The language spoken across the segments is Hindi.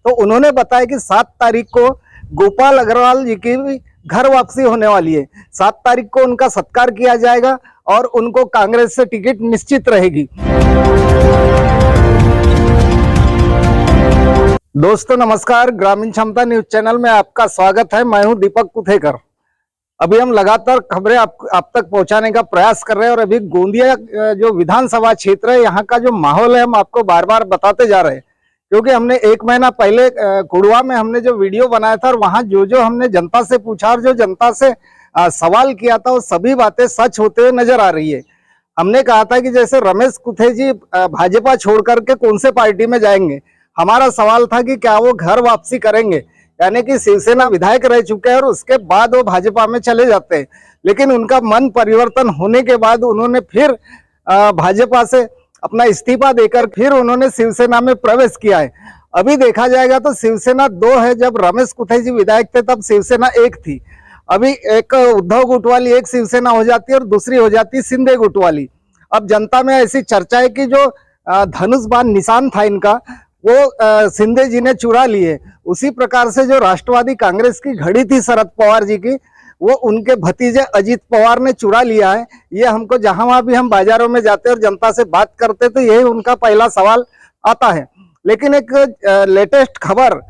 तो उन्होंने बताया कि 7 तारीख को गोपाल अग्रवाल जी की भी घर वापसी होने वाली है। 7 तारीख को उनका सत्कार किया जाएगा और उनको कांग्रेस से टिकट निश्चित रहेगी। दोस्तों नमस्कार, ग्रामीण क्षमता न्यूज चैनल में आपका स्वागत है। मैं हूं दीपक कुथेकर। अभी हम लगातार खबरें आप तक पहुंचाने का प्रयास कर रहे हैं और अभी गोंदिया जो विधानसभा क्षेत्र है, यहाँ का जो माहौल है हम आपको बार बार बताते जा रहे हैं, क्योंकि हमने 1 महीना पहले कुड़वा में हमने जो वीडियो बनाया था और वहां जो हमने जनता से पूछा और जो जनता से सवाल किया था वो सभी बातें सच होते हुए नजर आ रही है। हमने कहा था कि जैसे रमेश कुथे जी भाजपा छोड़ करके कौन से पार्टी में जाएंगे, हमारा सवाल था कि क्या वो घर वापसी करेंगे, यानी कि शिवसेना विधायक रह चुके हैं और उसके बाद वो भाजपा में चले जाते हैं। लेकिन उनका मन परिवर्तन होने के बाद उन्होंने फिर भाजपा से अपना इस्तीफा देकर फिर उन्होंने शिवसेना में प्रवेश किया है। अभी देखा जाएगा तो शिवसेना 2 है। जब रमेश कुथे जी विधायक थे तब शिवसेना 1 थी। अभी एक उद्धव गुट वाली एक शिवसेना हो जाती है और दूसरी हो जाती है शिंदे गुट वाली। अब जनता में ऐसी चर्चा है कि जो धनुष बाण निशान था इनका वो शिंदे जी ने चुरा लिए। उसी प्रकार से जो राष्ट्रवादी कांग्रेस की घड़ी थी शरद पवार जी की, वो उनके भतीजे अजीत पवार ने चुरा लिया है। ये हमको जहां वहां भी हम बाजारों में जाते और जनता से बात करते तो यही उनका पहला सवाल आता है। लेकिन एक लेटेस्ट खबर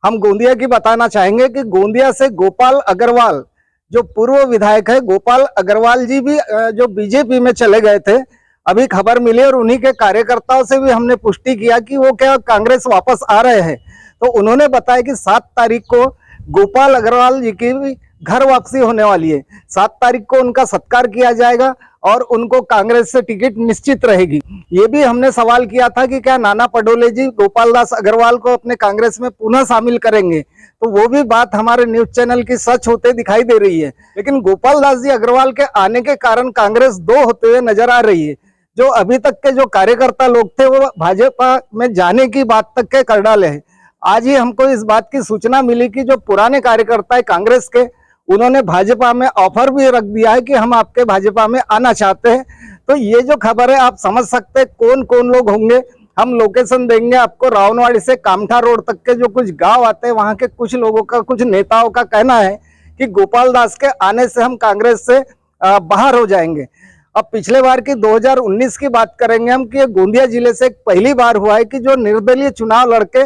हम गोंदिया की बताना चाहेंगे कि गोंदिया से गोपाल अग्रवाल जो पूर्व विधायक है, गोपाल अग्रवाल जी भी जो बीजेपी में चले गए थे, अभी खबर मिली और उन्हीं के कार्यकर्ताओं से भी हमने पुष्टि किया कि वो क्या कांग्रेस वापस आ रहे हैं। तो उन्होंने बताया कि 7 तारीख को गोपाल अग्रवाल जी की भी घर वापसी होने वाली है। 7 तारीख को उनका सत्कार किया जाएगा और उनको कांग्रेस से टिकट निश्चित रहेगी। ये भी हमने सवाल किया था कि क्या नाना पटोले जी गोपाल दास अग्रवाल को अपने कांग्रेस में पुनः शामिल करेंगे, तो वो भी बात हमारे न्यूज चैनल की सच होते दिखाई दे रही है। लेकिन गोपाल दास जी अग्रवाल के आने के कारण कांग्रेस 2 होते हुए नजर आ रही है। जो अभी तक के जो कार्यकर्ता लोग थे वो भाजपा में जाने की बात तक के कर डाले हैं। आज ही हमको इस बात की सूचना मिली कि जो पुराने कार्यकर्ता है कांग्रेस के, उन्होंने भाजपा में ऑफर भी रख दिया है कि हम आपके भाजपा में आना चाहते हैं। तो ये जो खबर है आप समझ सकते हैं कौन कौन लोग होंगे। हम लोकेशन देंगे आपको। रावणवाड़ी से कामठा रोड तक के जो कुछ गांव आते हैं, वहां के कुछ लोगों का, कुछ नेताओं का कहना है कि गोपाल दास के आने से हम कांग्रेस से बाहर हो जाएंगे। अब पिछले बार की 2019 की बात करेंगे हम कि गोंदिया जिले से पहली बार हुआ है कि जो निर्दलीय चुनाव लड़के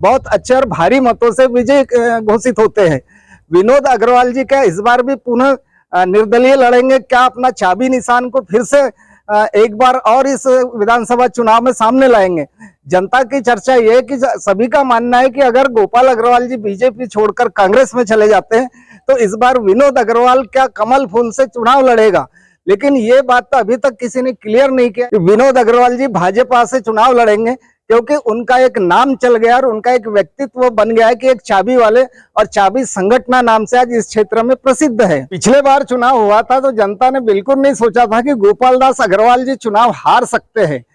बहुत अच्छे और भारी मतों से विजय घोषित होते हैं। विनोद अग्रवाल जी क्या इस बार भी पुनः निर्दलीय लड़ेंगे? क्या अपना चाबी निशान को फिर से एक बार और इस विधानसभा चुनाव में सामने लाएंगे? जनता की चर्चा ये है कि सभी का मानना है कि अगर गोपाल अग्रवाल जी बीजेपी छोड़कर कांग्रेस में चले जाते हैं तो इस बार विनोद अग्रवाल क्या कमल फूल से चुनाव लड़ेगा। लेकिन ये बात तो अभी तक किसी ने क्लियर नहीं किया कि विनोद अग्रवाल जी भाजपा से चुनाव लड़ेंगे, क्योंकि उनका एक नाम चल गया और उनका एक व्यक्तित्व बन गया है कि एक चाबी वाले और चाबी संगठना नाम से आज इस क्षेत्र में प्रसिद्ध है। पिछले बार चुनाव हुआ था तो जनता ने बिल्कुल नहीं सोचा था कि गोपाल दास अग्रवाल जी चुनाव हार सकते हैं।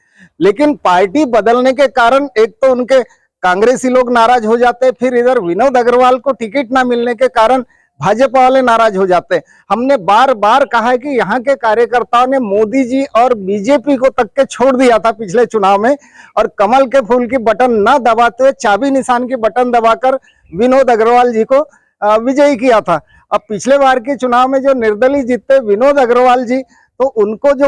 लेकिन पार्टी बदलने के कारण एक तो उनके कांग्रेसी लोग नाराज हो जाते, फिर इधर विनोद अग्रवाल को टिकट ना मिलने के कारण भाजपा वाले नाराज हो जाते हैं। हमने बार बार कहा है कि यहाँ के कार्यकर्ताओं ने मोदी जी और बीजेपी को तक के छोड़ दिया था पिछले चुनाव में, और कमल के फूल की बटन न दबाते हुए चाबी निशान की बटन दबाकर विनोद अग्रवाल जी को विजयी किया था। अब पिछले बार के चुनाव में जो निर्दलीय जीतते विनोद अग्रवाल जी, तो उनको जो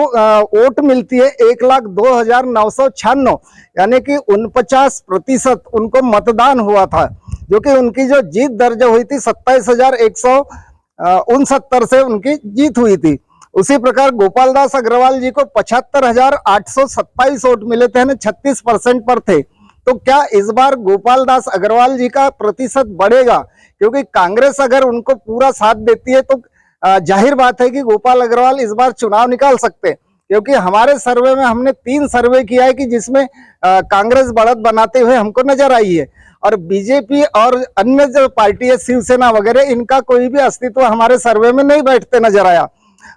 वोट मिलती है 1,02,996, यानी कि 49% उनको मतदान हुआ था, जो कि उनकी जो जीत दर्ज हुई थी 27,169 से उनकी जीत हुई थी। उसी प्रकार गोपाल दास अग्रवाल जी को 75,827 वोट मिले थे, 36% पर थे। तो क्या इस बार गोपाल दास अग्रवाल जी का प्रतिशत बढ़ेगा? क्योंकि कांग्रेस अगर उनको पूरा साथ देती है तो जाहिर बात है कि गोपाल अग्रवाल इस बार चुनाव निकाल सकते हैं। क्योंकि हमारे सर्वे में हमने 3 सर्वे किया है कि जिसमें कांग्रेस बढ़त बनाते हुए हमको नजर आई है, और बीजेपी और अन्य जो पार्टी है शिवसेना वगैरह, इनका कोई भी अस्तित्व हमारे सर्वे में नहीं बैठते नजर आया।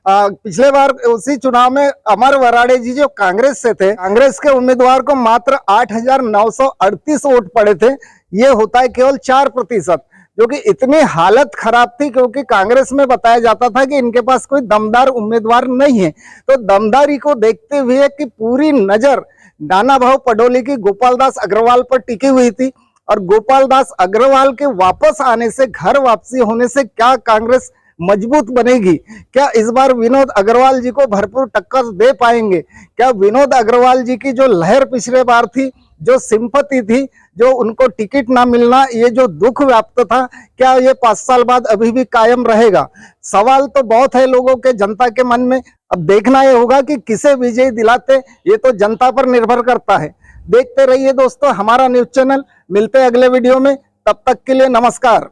पिछले बार उसी चुनाव में अमर वराड़े जी जो कांग्रेस से थे, कांग्रेस के उम्मीदवार को मात्र 8,938 वोट पड़े थे। ये होता है केवल 4%, जो कि इतनी हालत खराब थी क्योंकि कांग्रेस में बताया जाता था कि इनके पास कोई दमदार उम्मीदवार नहीं है। तो दमदारी को देखते हुए कि पूरी नजर नाना भाऊ पटोले की गोपाल दास अग्रवाल पर टिकी हुई थी, और गोपाल दास अग्रवाल के वापस आने से, घर वापसी होने से क्या कांग्रेस मजबूत बनेगी? क्या इस बार विनोद अग्रवाल जी को भरपूर टक्कर दे पाएंगे? क्या विनोद अग्रवाल जी की जो लहर पिछले बार थी, जो सिंपैथी थी, जो उनको टिकट ना मिलना, ये जो दुख व्याप्त था, क्या ये 5 साल बाद अभी भी कायम रहेगा? सवाल तो बहुत है लोगों के, जनता के मन में। अब देखना ये होगा कि किसे विजय दिलाते, ये तो जनता पर निर्भर करता है। देखते रहिए दोस्तों हमारा न्यूज चैनल। मिलते हैं अगले वीडियो में, तब तक के लिए नमस्कार।